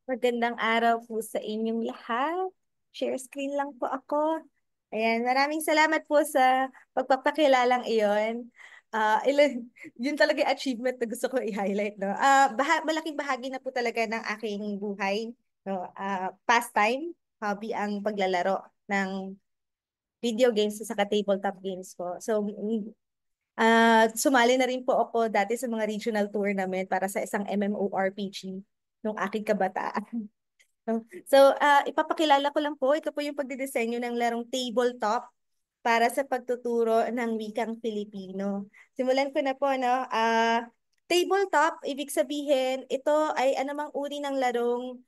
Magandang araw po sa inyong lahat. Share screen lang po ako. Ayan, maraming salamat po sa pagpapakilalang iyon. Yun talaga yung achievement na gusto ko i-highlight, no? Malaking bahagi na po talaga ng aking buhay, no? Pastime, hobby ang paglalaro ng video games sa tabletop games po. So, sumali na rin po ako dati sa mga regional tournament para sa isang MMORPG nung aking kabataan. No? So, ipapakilala ko lang po, ito po yung pagdidisenyo ng larong tabletop para sa pagtuturo ng wikang Filipino. Simulan ko na po, no? Tabletop, ibig sabihin, ito ay anumang uri ng larong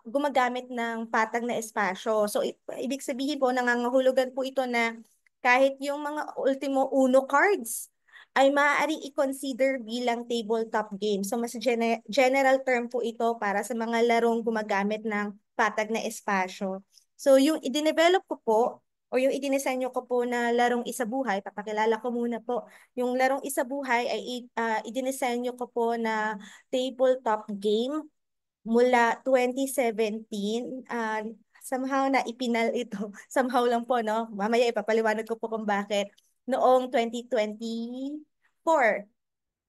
gumagamit ng patag na espasyo. So, ibig sabihin po, nangangahulugan po ito na kahit yung mga ultimo uno cards ay maaaring i-consider bilang tabletop game. So, mas general term po ito para sa mga larong gumagamit ng patag na espasyo. So, yung i-develop ko po, o yung idinisenyo ko po na larong isabuhay, papakilala ko muna po. Yung larong isabuhay ay idinisenyo ko po na tabletop game mula 2017. Somehow na ipinal ito. Somehow lang po, no? Mamaya ipapaliwanag ko po kung bakit. Noong 2024.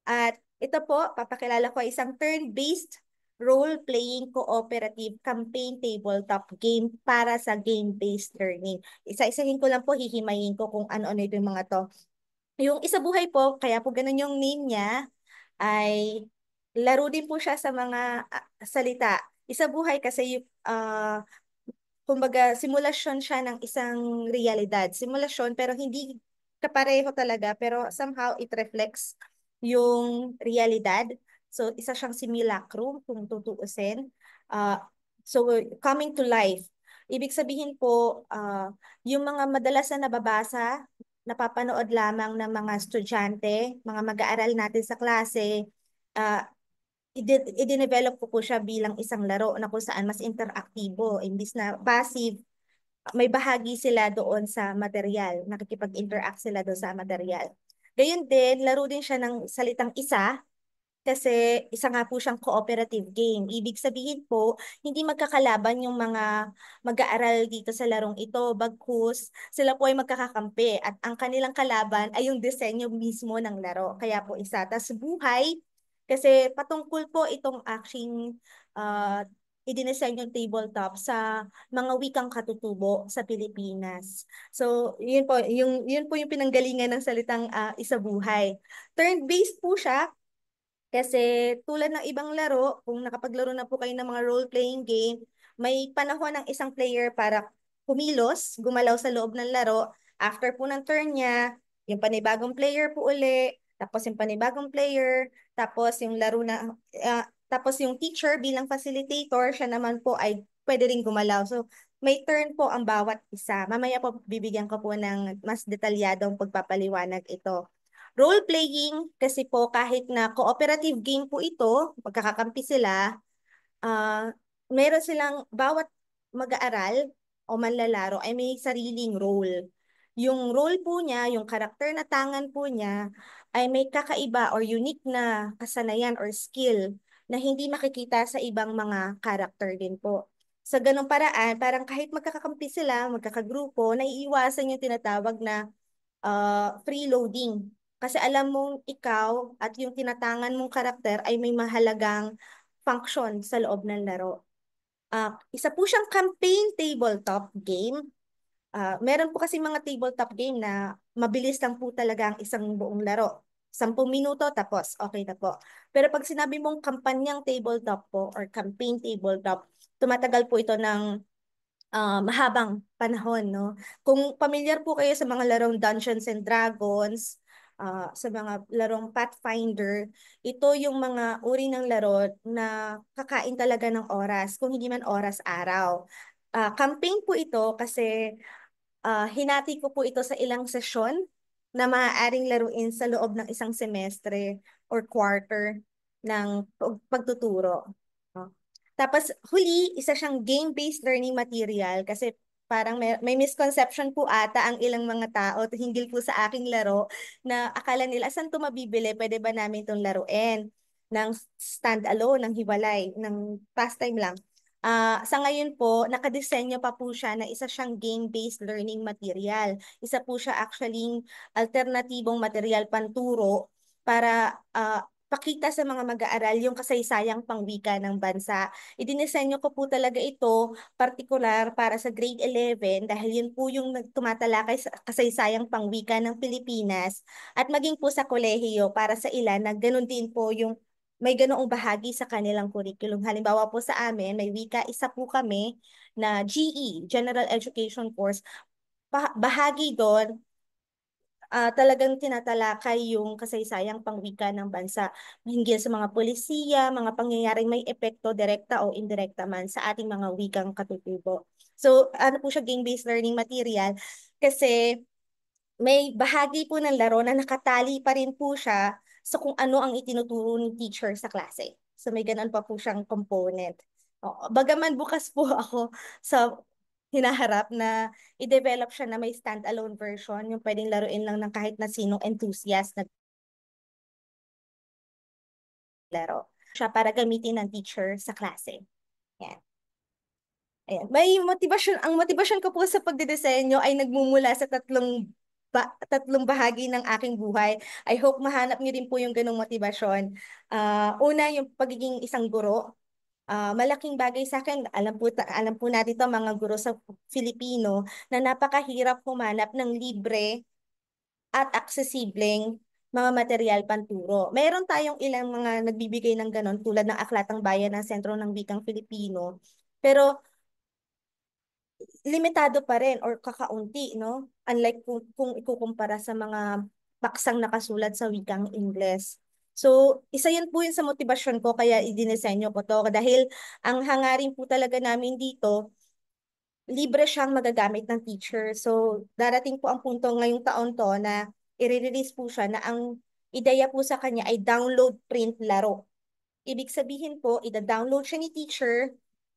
At ito po, papakilala ko isang turn-based role-playing cooperative campaign tabletop game para sa game-based learning. Isa-isahin ko lang po, hihimayin ko kung ano-ano ito yung mga to. Yung isa buhay po, kaya po ganun yung name niya, ay laro din po siya sa mga salita. Isa buhay kasi kumbaga, simulasyon siya ng isang realidad. Simulasyon, pero hindi kapareho talaga, pero somehow it reflects yung realidad. So, isa siyang simulacrum, kung tutuusin. Uh, so, coming to life. Ibig sabihin po, yung mga madalas na nababasa, napapanood lamang ng mga estudyante, mga mag-aaral natin sa klase, uh, i-develop ko po siya bilang isang laro na kung saan mas interaktibo, imbis na passive, may bahagi sila doon sa material, nakikipag-interact sila doon sa material. Gayun din, laro din siya ng salitang isa, kasi isa nga po siyang cooperative game. Ibig sabihin po, hindi magkakalaban yung mga mag-aaral dito sa larong ito, bagkus sila po ay magkakakampi at ang kanilang kalaban ay yung disenyo mismo ng laro. Kaya po isa. Tas buhay, kasi patungkol po itong aking uh, idinisenyong tabletop sa mga wikang katutubo sa Pilipinas. So, yun po yung pinanggalingan ng salitang isabuhay. Turn-based po siya, kasi tulad ng ibang laro, kung nakapaglaro na po kayo ng mga role-playing game, may panahon ng isang player para kumilos, gumalaw sa loob ng laro. After po ng turn niya, yung panibagong player po uli, tapos yung panibagong player, tapos yung laro na, tapos yung teacher bilang facilitator, siya naman po ay pwede rin gumalaw. So, may turn po ang bawat isa. Mamaya po bibigyan ko po ng mas detalyadong pagpapaliwanag ito. Role-playing, kasi po kahit na cooperative game po ito, magkakakampi sila, meron silang bawat mag-aaral o manlalaro ay may sariling role. Yung role po niya, yung karakter na tangan po niya, ay may kakaiba or unique na kasanayan or skill na hindi makikita sa ibang mga karakter din po. Sa ganung paraan, parang kahit magkakakampi sila, magkakagrupo, naiiwasan yung tinatawag na freeloading. Kasi alam mong ikaw at yung tinatangan mong karakter ay may mahalagang function sa loob ng laro. Isa po siyang campaign tabletop game. Meron po kasi mga tabletop game na mabilis lang po talaga ang isang buong laro. 10 minuto tapos, okay na po. Pero pag sinabi mong kampanyang tabletop po or campaign tabletop, tumatagal po ito ng mahabang panahon, no? Kung pamilyar po kayo sa mga larong Dungeons and Dragons, sa mga larong Pathfinder, ito yung mga uri ng laro na kakain talaga ng oras, kung hindi man oras araw. Campaign po ito kasi hinati ko po ito sa ilang sesyon na maaaring laruin sa loob ng isang semestre or quarter ng pagtuturo. No? Tapos huli, isa siyang game-based learning material kasi parang may misconception po ata ang ilang mga tao hinggil po sa aking laro na akala nila, saan ito mabibili? Pwede ba namin itong laruin? ng stand-alone, ng hiwalay, ng pastime lang. Sa ngayon po, nakadisenyo pa po siya na isa siyang game-based learning material. Isa po siya actually alternatibong material panturo para pakita sa mga mag-aaral yung kasaysayang pangwika ng bansa. Idinisenyo ko po talaga ito partikular para sa grade 11 dahil yun po yung tumatalakay sa kasaysayang pangwika ng Pilipinas at maging po sa kolehiyo para sa ilan na ganun din po yung may ganoong bahagi sa kanilang curriculum. Halimbawa po sa amin, may wika isa po kami na GE, General Education Course. Bahagi doon, talagang tinatalakay yung kasaysayang pangwika ng bansa hinggil sa mga polisiya, mga pangyayaring may epekto direkta o indirekta man sa ating mga wikang katutubo. So, ano po siya, game-based learning material kasi may bahagi po ng laro na nakatali pa rin po siya sa kung ano ang itinuturo ng teacher sa klase. So may ganun pa po siyang component. Bagaman bukas po ako sa hinaharap na i-develop siya na may standalone version, yung pwedeng laruin lang ng kahit na sinong enthusiast na laro. Siya para gamitin ng teacher sa klase. Yan. Ayan. May motivasyon, ang motivasyon ko po sa pagdidesenyo ay nagmumula sa tatlong bahagi ng aking buhay. I hope mahanap niyo din po yung ganong motibasyon. Una, yung pagiging isang guro. Malaking bagay sa akin. Alam po natin to mga guro sa Filipino na napakahirap humanap ng libre at aksesibleng mga material panturo. Meron tayong ilang mga nagbibigay ng ganon tulad ng Aklatang Bayan ng Sentro ng Wikang Filipino. Pero limitado pa rin or kakaunti, no? Unlike kung ikukumpara sa mga paksang nakasulat sa wikang Ingles. So, isa yun po yun sa motivasyon ko kaya idinisenyo ko to. Dahil ang hangarin po talaga namin dito, libre siyang magagamit ng teacher. So, darating po ang punto ngayong taon to na i-release po siya na ang ideya po sa kanya ay download, print, laro. Ibig sabihin po, ida-download siya ni teacher,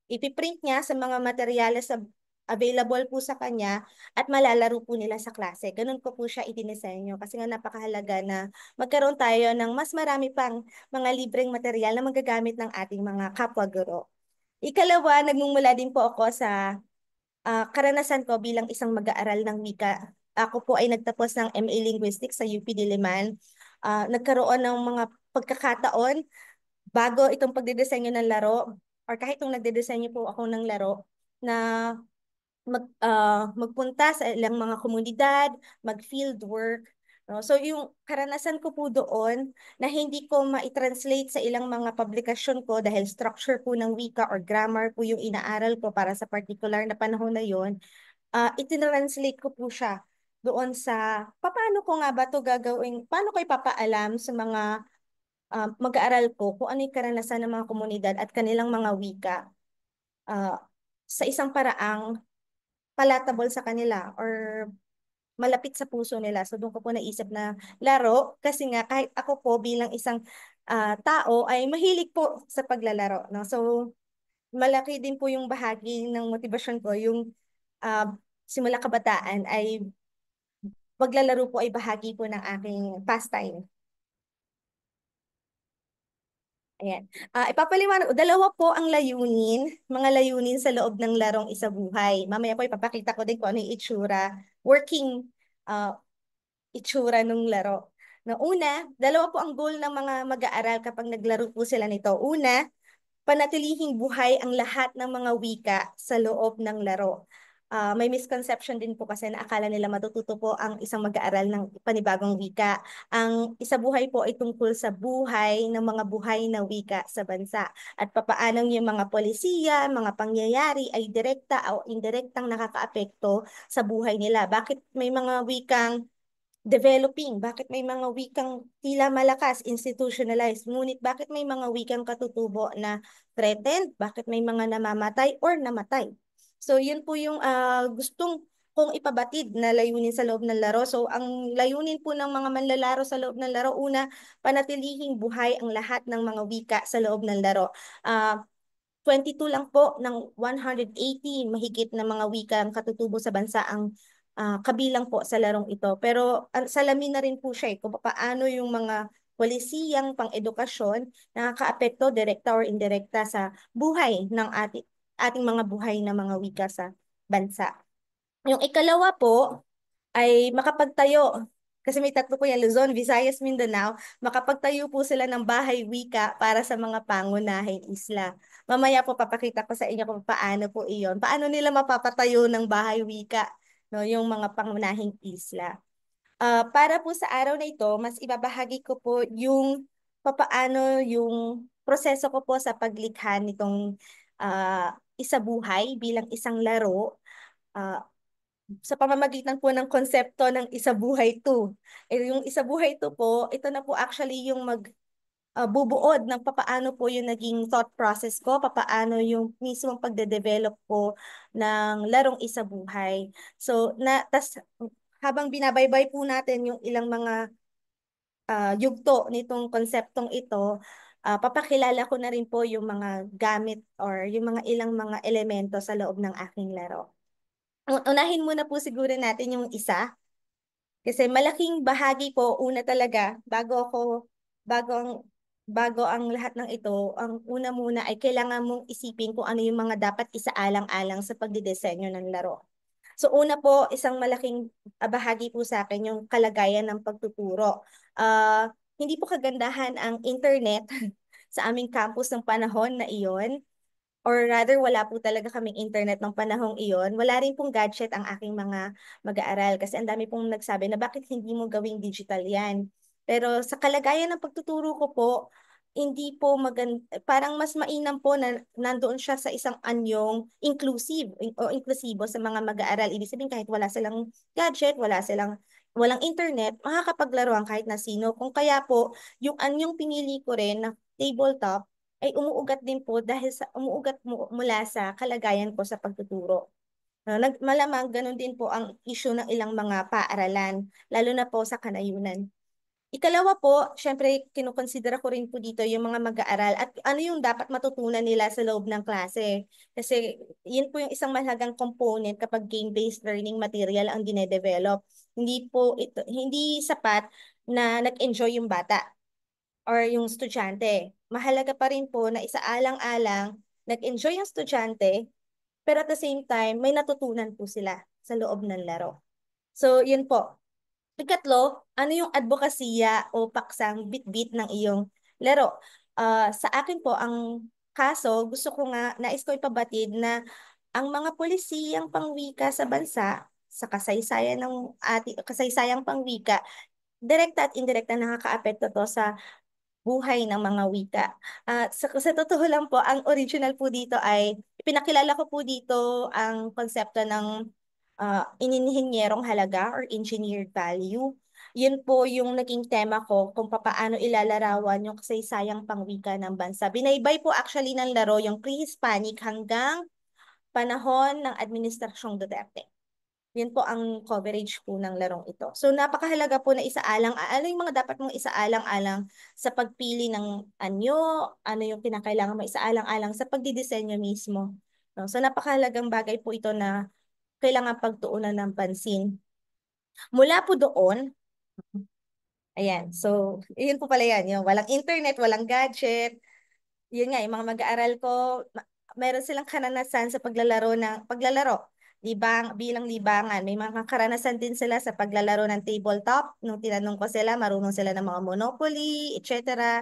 ipiprint niya sa mga materyales na available po sa kanya at malalaro po nila sa klase. Ganun ko po siya idinisenyo kasi nga napakahalaga na magkaroon tayo ng mas marami pang mga libreng material na magagamit ng ating mga kapwa-guro. Ikalawa, nagmumula din po ako sa karanasan ko bilang isang mag-aaral ng wika. Ako po ay nagtapos ng MA Linguistics sa UP Diliman. Nagkaroon ng mga pagkakataon bago itong pagdidesenyo ng laro or kahit nung nagdidesenyo po ako ng laro na magpunta sa ilang mga komunidad, mag-field work. No? So yung karanasan ko po doon na hindi ko ma-translate sa ilang mga publikasyon ko dahil structure po ng wika or grammar po yung inaaral ko para sa particular na panahon na yon, itinranslate ko po siya doon sa paano ko nga ba to gagawin, paano ko ipapaalam sa mga mag-aaral ko kung ano yung karanasan ng mga komunidad at kanilang mga wika uh, sa isang paraang palatable sa kanila or malapit sa puso nila. So doon ko po naisip na laro kasi nga kahit ako po bilang isang tao ay mahilig po sa paglalaro. No? So malaki din po yung bahagi ng motivasyon ko, yung uh, simula kabataan ay paglalaro po ay bahagi po ng aking pastime. Ayan. Ipapaliwanag, dalawa po ang layunin, mga layunin sa loob ng larong Isa Buhay. Mamaya po ipapakita ko din kung ano yung itsura, working uh, itsura ng laro. Na una, dalawa po ang goal ng mga mag-aaral kapag naglaro po sila nito. Una, panatilihing buhay ang lahat ng mga wika sa loob ng laro. May misconception din po kasi na akala nila matututo po ang isang mag-aaral ng panibagong wika. Ang Isa Buhay po ay tungkol sa buhay ng mga buhay na wika sa bansa at papaanong yung mga polisiya, mga pangyayari ay direkta o indirektang nakakaapekto sa buhay nila. Bakit may mga wikang developing, bakit may mga wikang tila malakas, institutionalized, ngunit bakit may mga wikang katutubo na threatened, bakit may mga namamatay or namatay. So yun po yung gustong kong ipabatid na layunin sa loob ng laro. So ang layunin po ng mga manlalaro sa loob ng laro, una, panatilihing buhay ang lahat ng mga wika sa loob ng laro. 22 lang po ng 180 mahigit na mga wikang katutubo sa bansa ang kabilang po sa larong ito. Pero salamin na rin po siya kung paano yung mga pang-polisiyang, pang-edukasyon, nakakaapekto direkta or indirekta sa buhay ng ating mga buhay na mga wika sa bansa. Yung ikalawa po ay makapagtayo. Kasi may tatlo po yan, Luzon, Visayas, Mindanao. Makapagtayo po sila ng bahay wika para sa mga pangunahing isla. Mamaya po papakita ko sa inyo kung paano po iyon. Paano nila mapapatayo ng bahay wika, no, yung mga pangunahing isla. Para po sa araw na ito, mas ibabahagi ko po yung papaano yung proseso ko po sa paglikha nitong isabuhay bilang isang laro. Ah, sa pamamagitan po ng konsepto ng Isabuhay 2. Yung Isabuhay 2 po, ito na po actually yung bubuod ng papaano po yung naging thought process ko, papaano yung mismong pagde-develop po ng larong Isabuhay. So, habang binabaybay po natin yung ilang mga yugto nitong konseptong ito, papakilala ko na rin po yung mga gamit or yung mga ilang mga elemento sa loob ng aking laro. Unahin muna po siguro natin yung isa. Kasi malaking bahagi po, una talaga, bago ang, bago ang lahat ng ito, ang una muna ay kailangan mong isipin kung ano yung mga dapat isaalang-alang sa pagdidesenyo ng laro. So una po, isang malaking bahagi po sa akin yung kalagayan ng pagtuturo. Hindi po kagandahan ang internet sa aming campus ng panahon na iyon. Or rather, wala po talaga kaming internet ng panahong iyon. Wala rin pong gadget ang aking mga mag-aaral kasi ang dami pong nagsabi na bakit hindi mo gawing digital yan. Pero sa kalagayan ng pagtuturo ko po, hindi po parang mas mainam po na nandoon siya sa isang anyong inclusive o inklusibo sa mga mag-aaral. Ibig sabihin kahit wala silang gadget, walang internet, makakapaglaro ang kahit na sino. Kung kaya po, yung anyong pinili ko rin na tabletop ay umuugat din po dahil mula sa kalagayan ko sa pagtuturo. Malamang ganun din po ang issue ng ilang mga paaralan, lalo na po sa kanayunan. Ikalawa po, syempre kinukonsidera ko rin po dito yung mga mag-aaral at ano yung dapat matutunan nila sa loob ng klase. Kasi yun po yung isang mahalagang component kapag game-based learning material ang dinedevelop. Hindi sapat na nag-enjoy yung bata or yung estudyante. Mahalaga pa rin po na isaalang-alang, nag-enjoy yung estudyante, pero at the same time, may natutunan po sila sa loob ng laro. So, yun po. Ikatlo, ano yung advokasya o paksang bit-bit ng iyong laro? Sa akin po, ang kaso, gusto ko nga, nais ko ipabatid na ang mga pulisiyang pangwika sa bansa, sa kasaysayang pangwika, direkta at indirekta nakakaapekto to sa buhay ng mga wika. Sa totoo lang po, ang original po dito ay, pinakilala ko po dito ang konsepto ng ininhinyerong halaga or engineered value. Yun po yung naging tema ko kung paano ilalarawan yung kasaysayang pangwika ng bansa. Binaybay po actually ng laro yung pre-Hispanic hanggang panahon ng Administrasyong Duterte. Yun po ang coverage po ng larong ito. So napakahalaga po na ano yung mga dapat mong isaalang-alang sa pagpili ng anyo, ano yung kinakailangan mo isaalang-alang sa pagdidisenyo mismo. No? So napakahalagang bagay po ito na kailangan pagtuunan ng pansin. Mula po doon, ayan, so yun po pala yan, yung walang internet, walang gadget, yun nga, yung mga mag-aaral ko, meron silang karanasan sa paglalaro. Bilang libangan, may mga karanasan din sila sa paglalaro ng tabletop. Nung tinanong ko sila, marunong sila ng mga Monopoly, etc.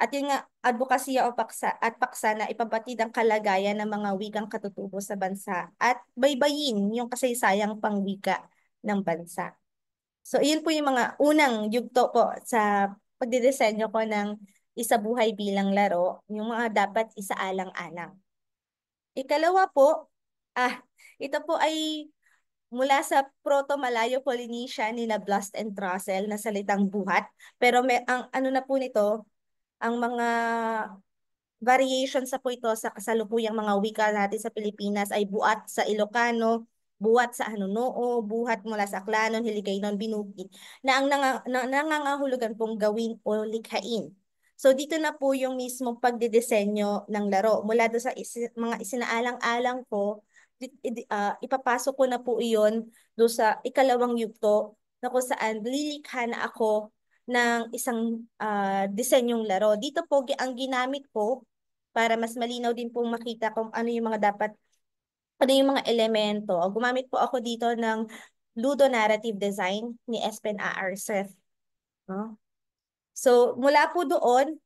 At yun nga, advokasya paksa na ipabatid ang kalagayan ng mga wikang katutubo sa bansa at baybayin yung kasaysayang pangwika ng bansa. So, iyon po yung mga unang yugto po sa pagdidesenyo ko ng isabuhay bilang laro, yung mga dapat isaalang-alang. Ikalawa po, ah, ito po ay mula sa Proto-Malayo-Polynesian ni na Blast and Trussell na salitang buhat. Pero ang ano na po nito, ang mga variations sa po ito sa kasalukuyang mga wika natin sa Pilipinas ay buat sa Ilocano, buhat sa Hanunuo, buhat mula sa Aklanon, Hiligaynon, Binuki, na ang nangangahulugan pong gawin o likhain. So dito na po yung mismong pagdidesenyo ng laro. Mula doon sa mga isinaalang-alang ko, ipapasok ko na po iyon doon sa ikalawang yugto na kung saan lilikha na ako ng isang disenyong laro. Dito po, ang ginamit ko para mas malinaw din pong makita kung ano yung mga dapat, ano yung mga elemento. Gumamit po ako dito ng Ludo Narrative Design ni Espen A. Arcef. No? So, mula po doon,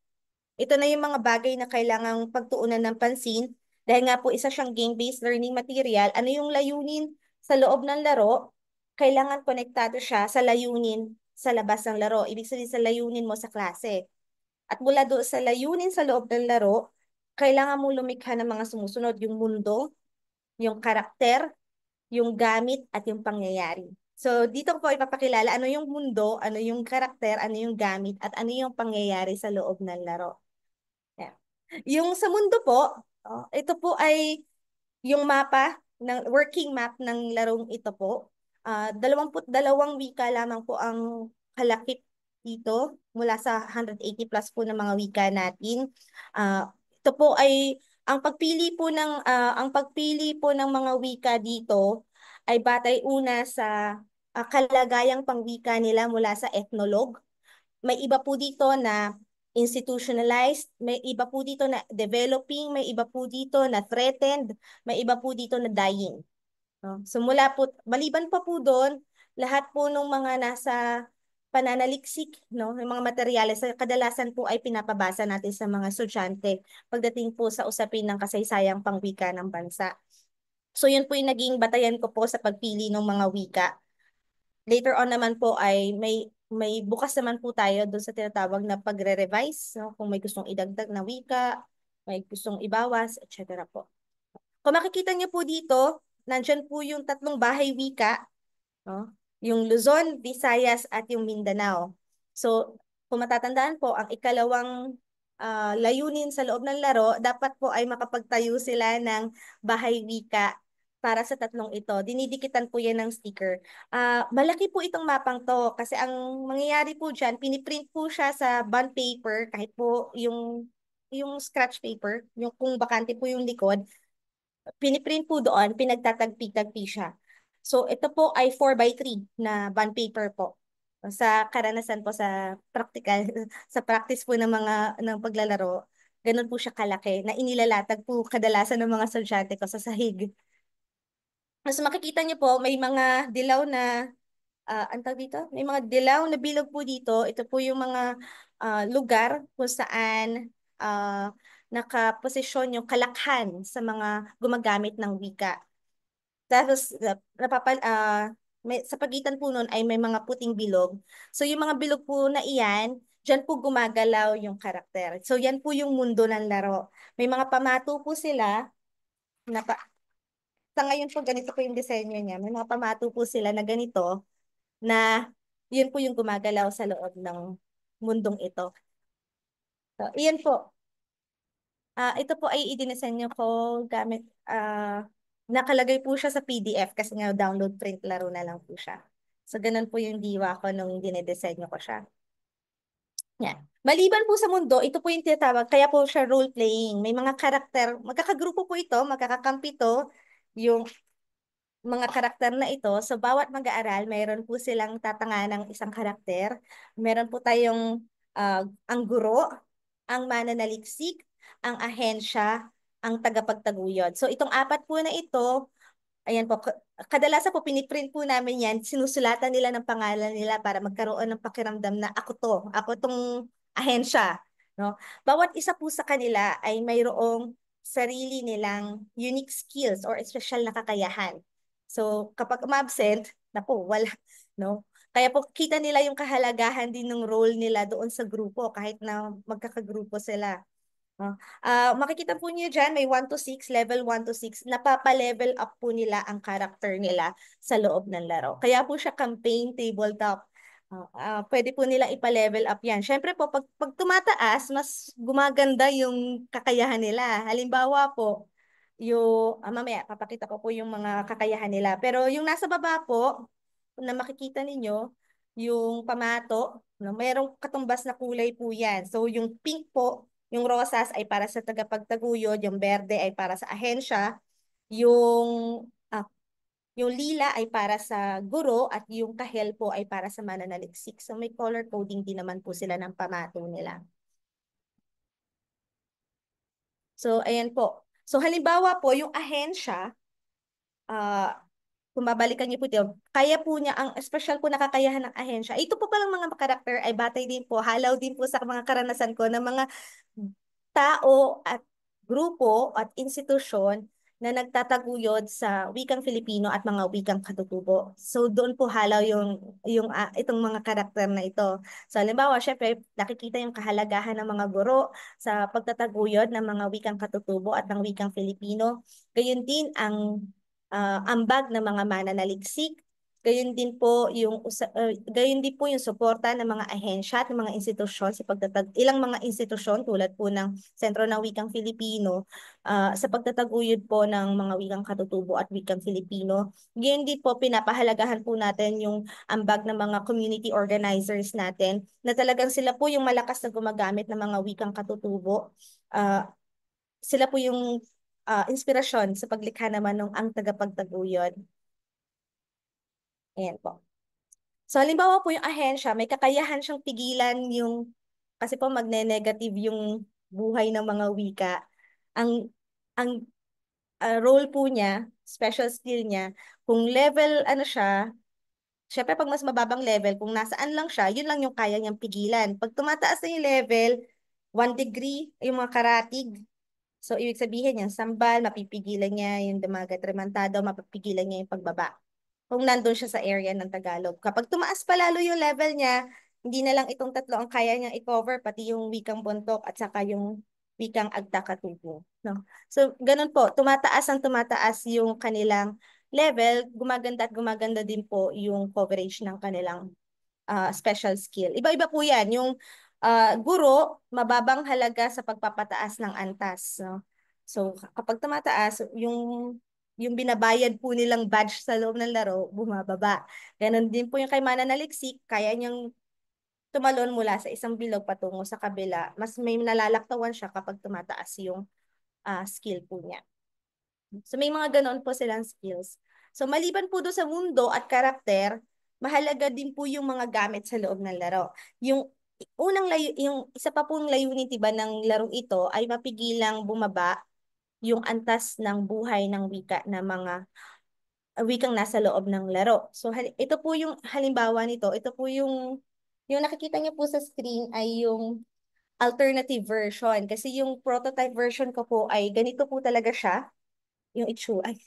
ito na yung mga bagay na kailangang pagtuunan ng pansin. Dahil nga po isa siyang game-based learning material, ano yung layunin sa loob ng laro, kailangan konektado siya sa layunin sa labas ng laro. Ibig sabihin sa layunin mo sa klase. At mula doon sa layunin sa loob ng laro, kailangan mo lumikha ng mga sumusunod, yung mundo, yung karakter, yung gamit, at yung pangyayari. So, dito ko po ipapakilala ano yung mundo, ano yung karakter, ano yung gamit, at ano yung pangyayari sa loob ng laro. Yeah. Yung sa mundo po, ito po ay yung mapa, ng working map ng larong ito po. 22 wika lamang po ang kalakip dito mula sa 180 plus po ng mga wika natin. Ito po ay ang pagpili po ng mga wika dito ay batay una sa kalagayang pangwika nila mula sa ethnologue. May iba po dito na institutionalized, may iba po dito na developing, may iba po dito na threatened, may iba po dito na dying. No? So mula po, maliban pa po doon, lahat po ng mga nasa pananaliksik, no, yung mga materyales, kadalasan po ay pinapabasa natin sa mga estudyante pagdating po sa usapin ng kasaysayang pangwika ng bansa. So yun po yung naging batayan ko po sa pagpili ng mga wika. Later on naman po ay may bukas naman po tayo doon sa tinatawag na pagre-revise, no? Kung may gustong idagdag na wika, may gustong ibawas, etc. po. Kung makikita niyo po dito, nandyan po yung tatlong bahay wika, no? Yung Luzon, Visayas, at yung Mindanao. So, kung matatandaan po, ang ikalawang layunin sa loob ng laro, dapat po ay makapagtayo sila ng bahay wika para sa tatlong ito. Dinidikitan po yan ng sticker. Malaki po itong mapang to kasi ang mangyayari po dyan, piniprint po siya sa bond paper, kahit po yung scratch paper, yung kung bakante po yung likod, piniprint po doon, pinagtatagpi-tagpi siya. So, ito po ay 4x3 na bond paper po. Sa karanasan po sa practical, sa practice po ng mga ng paglalaro, ganun po siya kalaki na inilalatag po kadalasan ng mga estudyante ko sa sahig. So, makikita niyo po, may mga dilaw na, ang tawag dito? May mga dilaw na bilog po dito. Ito po yung mga lugar kung saan nakaposisyon yung kalakhan sa mga gumagamit ng wika. Tapos, sa pagitan po nun ay may mga puting bilog. So, yung mga bilog po na iyan, dyan po gumagalaw yung karakter. So, yan po yung mundo ng laro. May mga pamato po sila na sa ngayon po ganito po yung disenyo niya. May mga pamato po sila na ganito na yun po yung gumagalaw sa loob ng mundong ito. So, iyan po. Ito po ay idinisenyo ko gamit, nakalagay po siya sa PDF kasi nga download print laro na lang po siya. So, ganun po yung diwa ko nung dinidesenyo ko siya. Yan. Maliban po sa mundo, ito po yung tinatawag, kaya po siya role-playing. May mga karakter, magkakagrupo po ito, magkakakampi to, yung mga karakter na ito. So, bawat mag-aaral, mayroon po silang tatanganang isang karakter. Meron po tayong ang guro, ang mananaliksik, ang ahensya, ang tagapagtaguyod. So, itong apat po na ito, ayan po, kadalasan po piniprint po namin yan, sinusulatan nila ng pangalan nila para magkaroon ng pakiramdam na ako tong ahensya. No? Bawat isa po sa kanila ay mayroong sarili nilang unique skills or special na kakayahan. So, kapag umabsent, naku, wala, no? Kaya po kita nila yung kahalagahan din ng role nila doon sa grupo kahit na magkakagrupo sila. Oh. Makikita po niyo dyan, may 1 to 6, level 1 to 6, napapa-level up po nila ang character nila sa loob ng laro. Kaya po siya campaign tabletop. Pwede po nila ipa-level up yan. Siyempre po, pag tumataas, mas gumaganda yung kakayahan nila. Halimbawa po, mamaya, papakita ko po yung mga kakayahan nila. Pero yung nasa baba po, na makikita ninyo, yung pamato, no, mayroong katumbas na kulay po yan. So, yung pink po, yung rosas ay para sa tagapagtaguyod, yung berde ay para sa ahensya, yung Yung lila ay para sa guro at yung kahel po ay para sa mananaliksik. So may color coding din naman po sila ng pamato nila. So ayan po. So halimbawa po, yung ahensya, ah kung babalikan niyo po ito, kaya po niya, ang special po na kakayahan ng ahensya. Ito po palang mga karakter ay batay din po, halaw din po sa mga karanasan ko ng mga tao at grupo at institusyon na nagtataguyod sa wikang Filipino at mga wikang katutubo. So doon po halaw yung itong mga karakter na ito. So halimbawa, syempre, nakikita yung kahalagahan ng mga guro sa pagtataguyod ng mga wikang katutubo at ng wikang Filipino. Gayun din ang ambag ng mga mananaliksik. Gayon din po yung suporta ng mga ahensya at ng mga institusyon sa ilang mga institusyon tulad po ng Sentro ng Wikang Filipino sa pagtataguyod po ng mga wikang katutubo at wikang Filipino. Gayon din po pinapahalagahan po natin yung ambag ng mga community organizers natin na talagang sila po yung malakas na gumagamit ng mga wikang katutubo. Sila po yung inspirasyon sa paglikha naman ng ang tagapagtaguyod. Ayan po. So, halimbawa po yung ahensya, may kakayahan siyang pigilan kasi po magne-negative yung buhay ng mga wika. Ang role po niya, special skill niya, kung level, ano siya, syempre pag mas mababang level, kung nasaan lang siya, yun lang yung kaya niyang pigilan. Pag tumataas na yung level, 1 degree, yung mga karatig, so ibig sabihin yung sambal, mapipigilan niya yung damagat remantado, mapipigilan niya yung pagbaba kung nandun siya sa area ng Tagalog. Kapag tumaas pa lalo yung level niya, hindi na lang itong tatlo ang kaya niyang i-cover, pati yung wikang Bontok at saka yung wikang Agta-Katubo. No? So, ganun po, tumataas yung kanilang level, gumaganda at gumaganda din po yung coverage ng kanilang special skill. Iba-iba po yan. Yung guro, mababang halaga sa pagpapataas ng antas. No? So, kapag tumataas, yung binabayad po nilang badge sa loob ng laro, bumababa. Ganon din po yung kay mananaliksik, kaya niyang tumalon mula sa isang bilog patungo sa kabila. Mas may nalalaktawan siya kapag tumataas yung skill po niya. So may mga ganoon po silang skills. So maliban po doon sa mundo at karakter, mahalaga din po yung mga gamit sa loob ng laro. Yung isa pa pong layunin diba ng laro ito ay mapigilang bumaba yung antas ng buhay ng wika na mga wikang nasa loob ng laro. So ito po yung halimbawa nito, ito po yung nakikita niyo po sa screen ay yung alternative version kasi yung prototype version ko po ay ganito po talaga siya, yung itsura. Ay,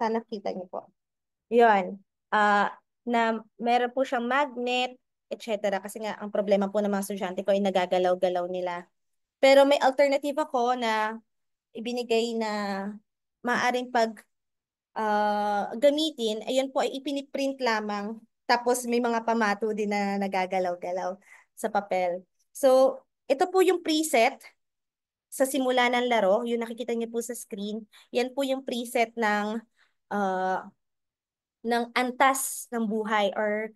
sana kita niyo po. Yun. Na meron po siyang magnet, etc. Kasi nga, ang problema po ng mga estudyante ko ay nagagalaw-galaw nila. Pero may alternative ako na ibinigay na maaring pag gamitin. Ayun po ay ipiniprint lamang. Tapos may mga pamato din na nagagalaw-galaw sa papel. So, ito po yung preset sa simula ng laro. Yung nakikita niyo po sa screen. Yan po yung preset uh, ng antas ng buhay or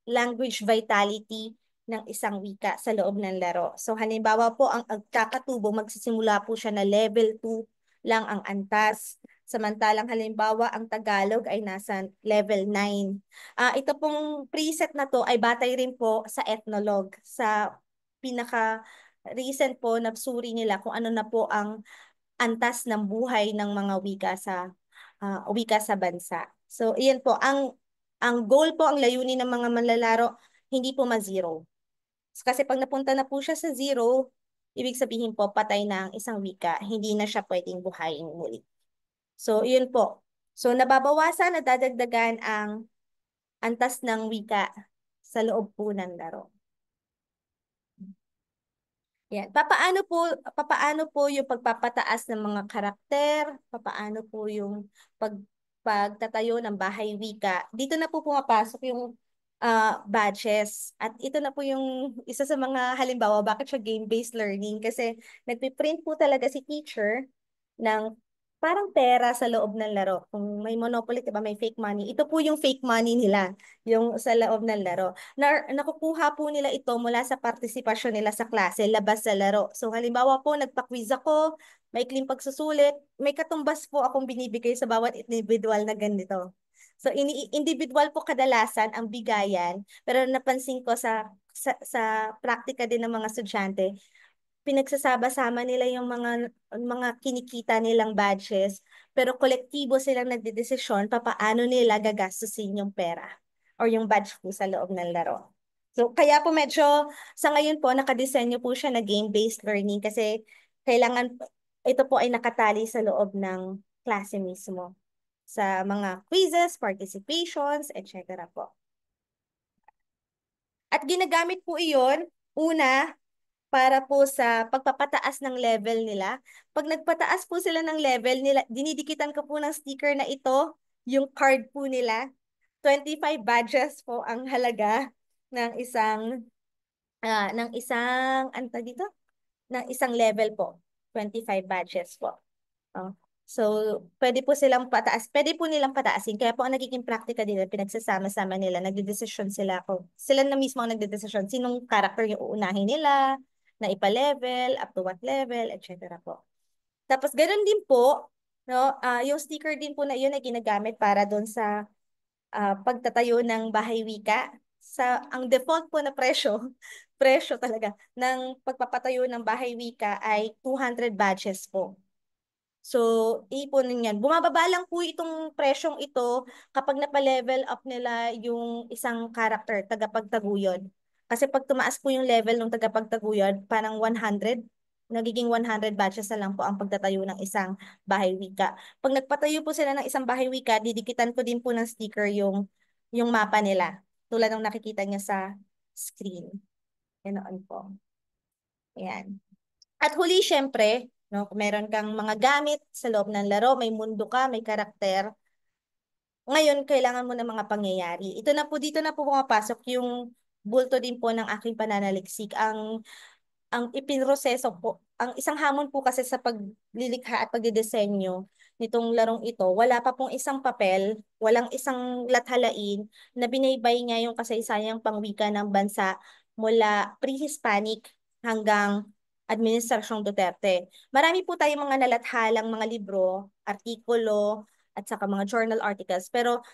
language vitality ng isang wika sa loob ng laro. So halimbawa po, ang Agkakatubo, magsisimula po siya na level 2 lang ang antas. Samantalang halimbawa, ang Tagalog ay nasa level 9. Ito pong preset na to ay batay rin po sa ethnologue, sa pinaka recent po na suri nila kung ano na po ang antas ng buhay ng mga wika sa bansa. So, iyan po, ang goal po, ang layunin ng mga manlalaro, hindi po ma-zero. Kasi pag napunta na po siya sa zero, ibig sabihin po, patay na ang isang wika, hindi na siya pwedeng buhayin muli. So, iyon po. So, nababawasan, nadadagdagan ang antas ng wika sa loob po ng laro. Yan. Papaano po yung pagpapataas ng mga karakter? Papaano po yung pagtatayo ng bahay wika? Dito na po pumapasok yung badges. At ito na po yung isa sa mga halimbawa bakit siya game-based learning. Kasi nagpiprint po talaga si teacher ng parang pera sa loob ng laro. Kung may Monopoly, diba, may fake money. Ito po yung fake money nila, yung sa loob ng laro. Nakukuha po nila ito mula sa partisipasyon nila sa klase, labas sa laro. So halimbawa po, nagpa-quiz ako, maikling pagsusulit, may katumbas po akong binibigay sa bawat individual na ganito. So individual po kadalasan ang bigayan, pero napansin ko sa praktika din ng mga estudyante, pinagsasama-sama nila yung mga kinikita nilang batches, pero kolektibo silang nagdedesisyon paano nila gagastusin yung pera or yung badge po sa loob ng laro. So, kaya po medyo sa ngayon po nakadesenyo po siya na game-based learning kasi kailangan ito po ay nakatali sa loob ng klase mismo sa mga quizzes, participations, etc. po. At ginagamit po iyon, una, para po sa pagpapataas ng level nila. Pag nagpataas po sila ng level nila, dinidikitan ko po ng sticker na ito, yung card po nila. 25 badges po ang halaga ng ano tawag dito? Ng isang level po. 25 badges po. Oh. So, pwede po nilang pataasin. Kaya po ang nagiging praktika nila, pinagsasama-sama nila, nagdedesisyon sila kung sila na mismo ang nagdedesisyon sinong character yung uunahin nila, na ipa-level, up to what level, etc. po. Tapos, ganoon din po, no, yung sticker din po na yun ay ginagamit para doon sa pagtatayo ng bahay wika. Ang default po na presyo, presyo talaga, ng pagpapatayo ng bahay wika ay 200 batches po. So, iipunin yan. Bumababa lang po itong presyong ito kapag napa-level up nila yung isang character, tagapagtaguyod. Kasi pag tumaas po yung level ng tagapagtaguyod, parang 100, nagiging 100 batches na lang po ang pagtatayo ng isang bahay wika. Pag nagpatayo po sila ng isang bahay wika, didikitan ko din po ng sticker yung mapa nila. Tulad ng nakikita niya sa screen. Ganoon po. Ayan. At huli, syempre, no, kung meron kang mga gamit sa loob ng laro, may mundo ka, may karakter, ngayon, kailangan mo ng mga pangyayari. Dito na po pumapasok yung bulto din po ng aking pananaliksik. Ang ipinroseso po, ang isang hamon po kasi sa paglilikha at pagdidesenyo nitong larong ito, wala pa pong isang papel, walang isang lathalain na binaybay niya yung kasaysayang pangwika ng bansa mula pre-Hispanic hanggang Administrasyong Duterte. Marami po tayong mga nalathalang mga libro, artikulo, at saka mga journal articles, pero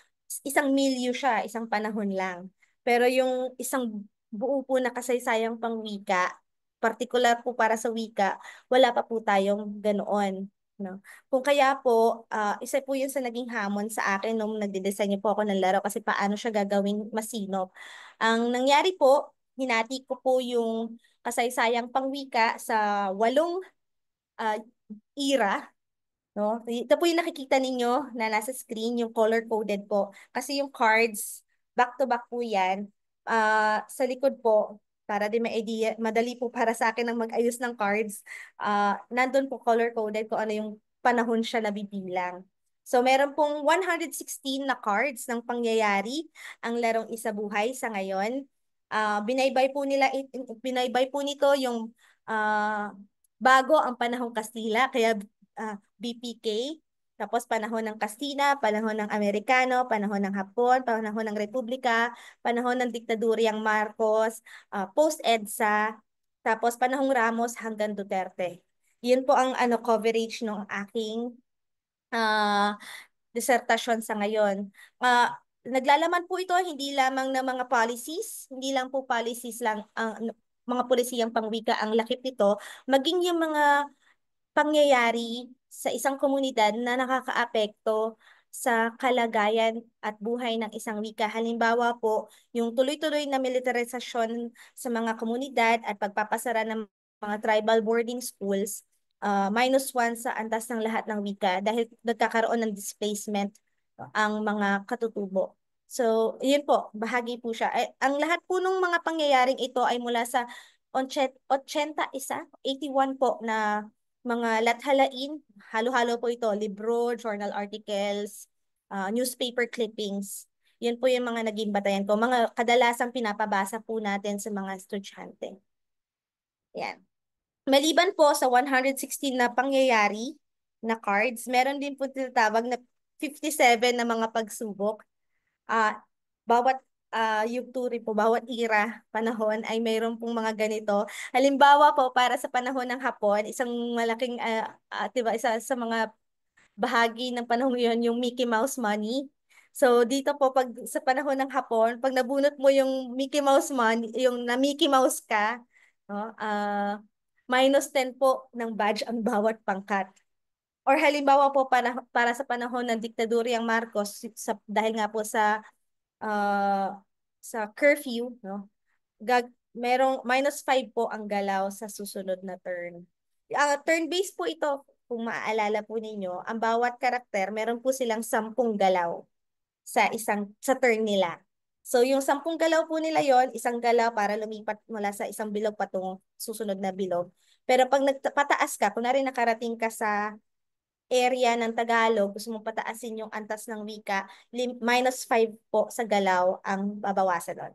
isang milyo siya, isang panahon lang. Pero yung isang buo po na kasaysayang pangwika, particular po para sa wika, wala pa po tayong ganoon. No? Kung kaya po, isa po yun sa naging hamon sa akin nung nagdidesenyo po ako ng laro kasi paano siya gagawing masinop. Ang nangyari po, hinati ko po yung kasaysayang pangwika sa 8 ah, era. No? Ito po yung nakikita ninyo na nasa screen, yung color-coded po. Kasi yung cards, back-to-back po yan. Sa likod po, para di ma-idea, madali po para sa akin ang mag-ayos ng cards. Nandun po color-coded kung ano yung panahon siya nabibilang. So, meron pong 116 na cards ng pangyayari ang larong Isabuhay sa ngayon. Binaybay po nito yung bago ang panahong Kastila, kaya BPK, tapos panahon ng Kastina, panahon ng Amerikano, panahon ng Hapon, panahon ng Republika, panahon ng diktadoryang Marcos, post-EDSA, tapos panahong Ramos hanggang Duterte. Yun po ang coverage ng aking uh, disertasyon sa ngayon. Naglalaman po ito hindi lamang ng mga policies, hindi lang po policies lang ang mga polisiyang pangwika ang lakip nito, maging yung mga pangyayari sa isang komunidad na nakakaapekto sa kalagayan at buhay ng isang wika. Halimbawa po, yung tuloy-tuloy na militarisasyon sa mga komunidad at pagpapasara ng mga tribal boarding schools, -1 sa antas ng lahat ng wika dahil nagkakaroon ng displacement ang mga katutubo. So, yun po, bahagi po siya. Ang lahat po ng mga pangyayaring ito ay mula sa 81 po na mga lathalain, halo-halo po ito, libro, journal articles, newspaper clippings. Yun po yung mga naging batayan ko. Mga kadalasang pinapabasa po natin sa mga estudyante. Yan. Maliban po sa 116 na pangyayari na cards, meron din po tinatawag na 57 na mga pagsubok. Bawat yung turi po, bawat panahon ay mayroon pong mga ganito. Halimbawa po, para sa panahon ng Hapon, isang malaking, 'di ba, isa sa mga bahagi ng panahon yon yung Mickey Mouse money. So dito po pag sa panahon ng Hapon, pag nabunot mo yung Mickey Mouse money, yung na Mickey Mouse ka, no, -10 po ng badge ang bawat pangkat. Or halimbawa po para sa panahon ng diktadoryang Marcos dahil nga po sa curfew, no? Merong -5 po ang galaw sa susunod na turn. Turn-based po ito, kung maaalala po ninyo, ang bawat karakter, meron po silang 10 galaw sa turn nila. So yung 10 galaw po nila yon, isang galaw para lumipat mula sa isang bilog patungong susunod na bilog. Pero pag nagpataas ka, kunwari nakarating ka sa area ng Tagalog, gusto mong pataasin yung antas ng wika, -5 po sa galaw ang babawasan doon.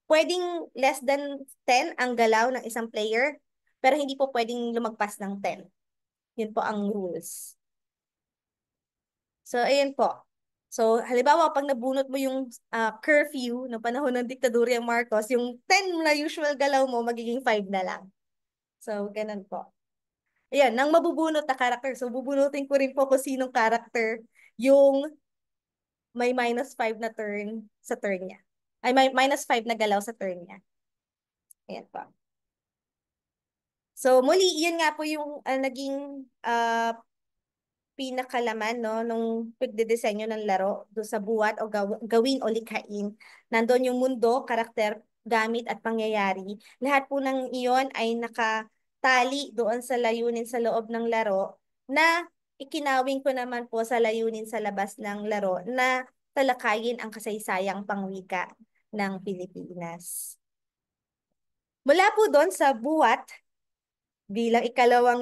Pwedeng less than 10 ang galaw ng isang player, pero hindi po pwedeng lumagpas ng 10. Yun po ang rules. So, ayun po. So, halimbawa, pag nabunot mo yung curfew ng panahon ng diktadurya Marcos, yung 10 na usual galaw mo, magiging 5 na lang. So, ganun po. Ayan, nang mabubunot na character. So, bubunutin ko rin po kung sinong character yung may -5 na turn sa turn niya. Ay, may -5 na galaw sa turn niya. Ayan po. So, muli, yun nga po yung naging pinakalaman, no, nung pagdedesenyo ng laro do sa buhat o gawin o likhain. Nandun yung mundo, karakter, gamit at pangyayari. Lahat po ng iyon ay nakatali doon sa layunin sa loob ng laro na ikinawin ko naman po sa layunin sa labas ng laro na talakayin ang kasaysayang pangwika ng Pilipinas. Mula po doon sa buhat, bilang ikalawang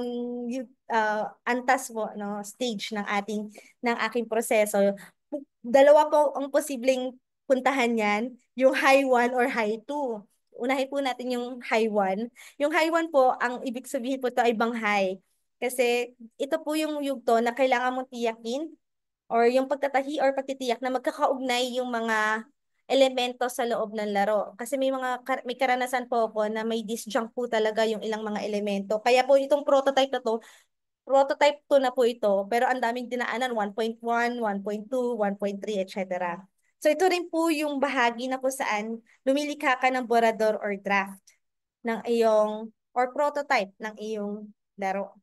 antas po, no, stage ng aking proseso. Dalawa po ang posibleng puntahan niyan, yung high 1 or high 2. Unahin po natin yung high 1. Yung high 1 po, ang ibig sabihin po ito ay banghay. Kasi ito po yung yugto na kailangan mong tiyakin or yung pagtatahi or pagtitiyak na magkakaugnay yung mga elemento sa loob ng laro. Kasi may karanasan po ako na may disjunct po talaga yung ilang mga elemento. Kaya po itong prototype na to, prototype 2 na po ito, pero ang daming dinaanan, 1.1, 1.2, 1.3, etc. So ito rin po yung bahagi na kung saan lumilikha ka ng borador or draft ng iyong or prototype ng iyong laro.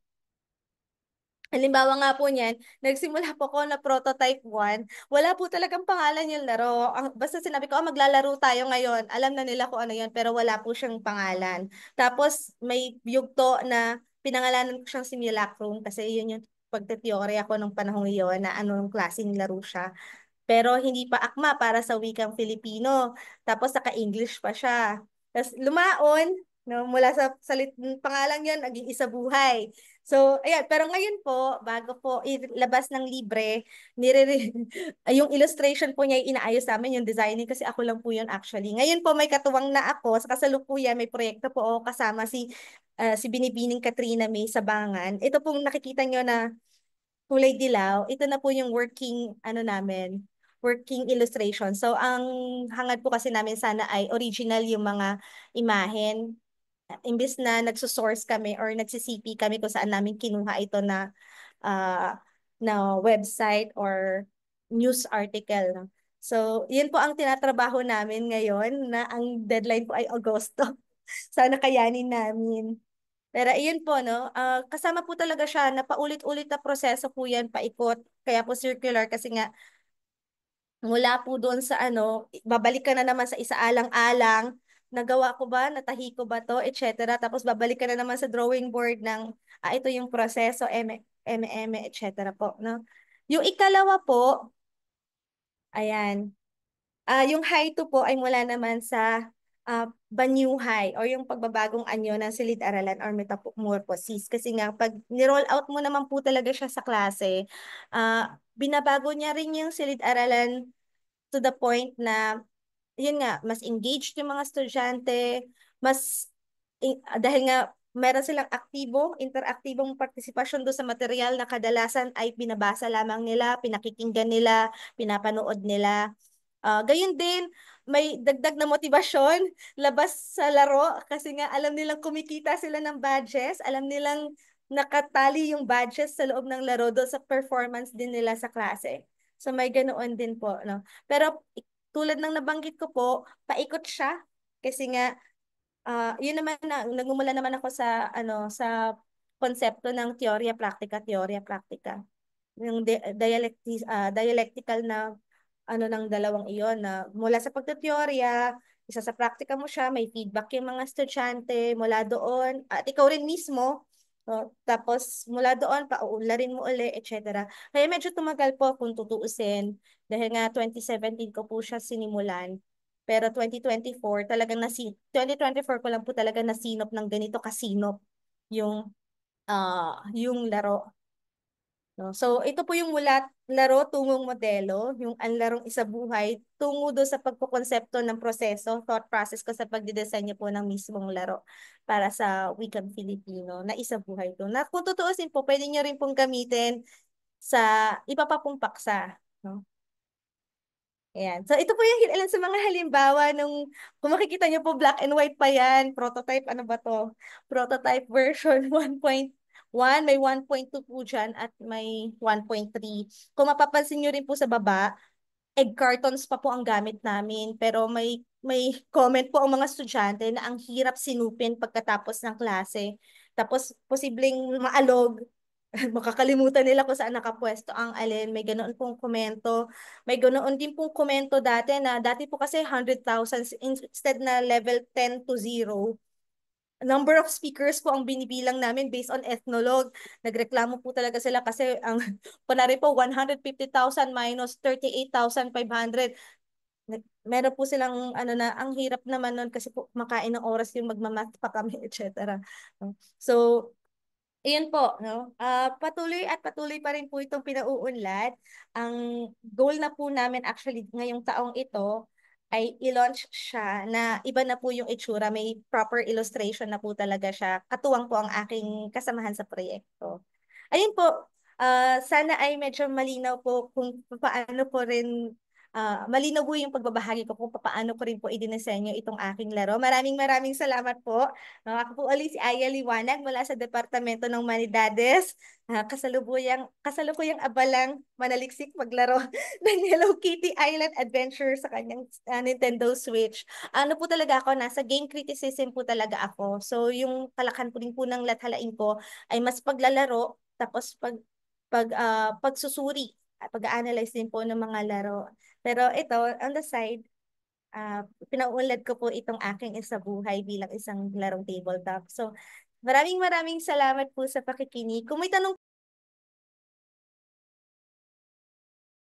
Halimbawa nga po niyan, nagsimula po ko na prototype 1, wala po talagang pangalan yung laro. Basta sinabi ko, maglalaro tayo ngayon. Alam na nila kung ano yun, pero wala po siyang pangalan. Tapos may yugto na pinangalanan ko siyang simulacrum kasi yun yung pagteteorya ko nung panahon yun na anong klaseng laro siya. Pero hindi pa akma para sa wikang Filipino. Tapos naka-English pa siya. Tapos lumaon, no, mula sa pangalan yan, naging isa buhay. So, ayan. Pero ngayon po, bago po ilabas ng libre, yung illustration po niya, inaayos namin yung designing kasi ako lang po yun actually. Ngayon po, may katuwang na ako. Sa kasalukuyan, may proyekto po ako kasama si Binibining Katrina May Sabangan. Ito pong nakikita nyo na kulay dilaw, ito na po yung working, ano namin, working illustration. So, ang hangad po kasi namin sana ay original yung mga imahen. Imbis na nagsosource kami or nagsisipi kami kung saan namin kinuha ito uh, na website or news article. No? So, yun po ang tinatrabaho namin ngayon na ang deadline po ay Agosto. Sana kayanin namin. Pero iyon po, no? Kasama po talaga siya na paulit-ulit na proseso po yan, paikot. Kaya po circular kasi nga mula po doon sa ano, babalik ka na naman sa isaalang-alang, nagawa ko ba, natahi ko ba to, etc. Tapos babalik ka na naman sa drawing board ng, ito yung proseso, etc. po, no? Yung ikalawa po, ayan, yung high 2 po ay mula naman sa banyuhay o yung pagbabagong anyo ng silid-aralan or metamorphosis. Kasi nga, pag ni-roll out mo naman po talaga siya sa klase, binabago niya rin yung silid-aralan to the point na, yun nga, mas engaged yung mga estudyante, dahil nga, meron silang interaktibong partisipasyon doon sa material na kadalasan ay pinabasa lamang nila, pinakikinggan nila, pinapanood nila. Gayon din, may dagdag na motibasyon labas sa laro kasi nga alam nilang kumikita sila ng badges, alam nilang nakatali yung badges sa loob ng laro doon sa performance din nila sa klase. So may ganoon din po, no? Pero tulad ng nabanggit ko po, paikot siya kasi nga yun naman na nagmumula naman ako sa sa konsepto ng teorya praktika. Yung dialectical na ng dalawang iyon na mula sa pagtuteorya, isa sa praktika mo siya, may feedback yung mga estudyante mula doon, at ikaw rin mismo, no? Tapos mula doon, pauularin mo uli, etc. Kaya medyo tumagal po kung tutuusin, dahil nga 2017 ko po siya sinimulan. Pero 2024 ko lang po talaga nasinop ng ganito kasinop yung yung laro. No? So, ito po yung mula laro tungong modelo, yung ang larong isa buhay, tungo do sa pagkukonsepto ng proseso, thought process ko sa pagdidesenyo po ng mismong laro para sa wikang Filipino na isa buhay to. Na kung tutuusin po, pwede nyo rin pong gamitin sa iba pa pong paksa. No? Ayan. So, ito po yung ilan sa mga halimbawa nung, kung makikita niyo po, black and white pa yan. Prototype, ano ba to? Prototype version 1.1, may 1.2 po dyan at may 1.3. Kung mapapansin niyo rin po sa baba, egg cartons pa po ang gamit namin. Pero may comment po ang mga estudyante na ang hirap sinupin pagkatapos ng klase. Tapos, posibleng maalog. Makakalimutan nila kung saan nakapwesto ang alin. May ganoon pong komento. May ganoon din pong komento dati na dati po kasi 100,000 instead na level 10 to 0. Number of speakers po ang binibilang namin based on ethnologue. Nagreklamo po talaga sila kasi ang kunwari po 150,000 minus 38,500. Meron po silang na ang hirap naman nun kasi po makain ng oras yung magmamath pa kami, etc. So, iyon po, no? Patuloy at patuloy pa rin po itong pinauunlad. Ang goal na po namin actually ngayong taong ito ay i-launch siya na iba na po yung itsura. May proper illustration na po talaga siya. Katuwang po ang aking kasamahan sa proyekto. Ayun po, sana ay medyo malinaw po kung paano ko rin malinaw po yung pagbabahagi ko kung paano ko rin po idinisenyo itong aking laro. Maraming maraming salamat po. Ako po ulit si Aya Liwanag mula sa Departamento ng Humanidades. Kasalukuyang abalang manaliksik maglaro ng Hello Kitty Island Adventure sa kanyang Nintendo Switch. Ano po talaga ako, nasa game criticism po talaga ako. So yung kalakhan po din po ng latalain ko ay mas paglalaro, tapos pagsusuri at pag-analyze din po ng mga laro. Pero ito, on the side, pinauunlad ko po itong aking isa buhay bilang isang larong tabletop. So, maraming maraming salamat po sa pakikinig. Kung may tanong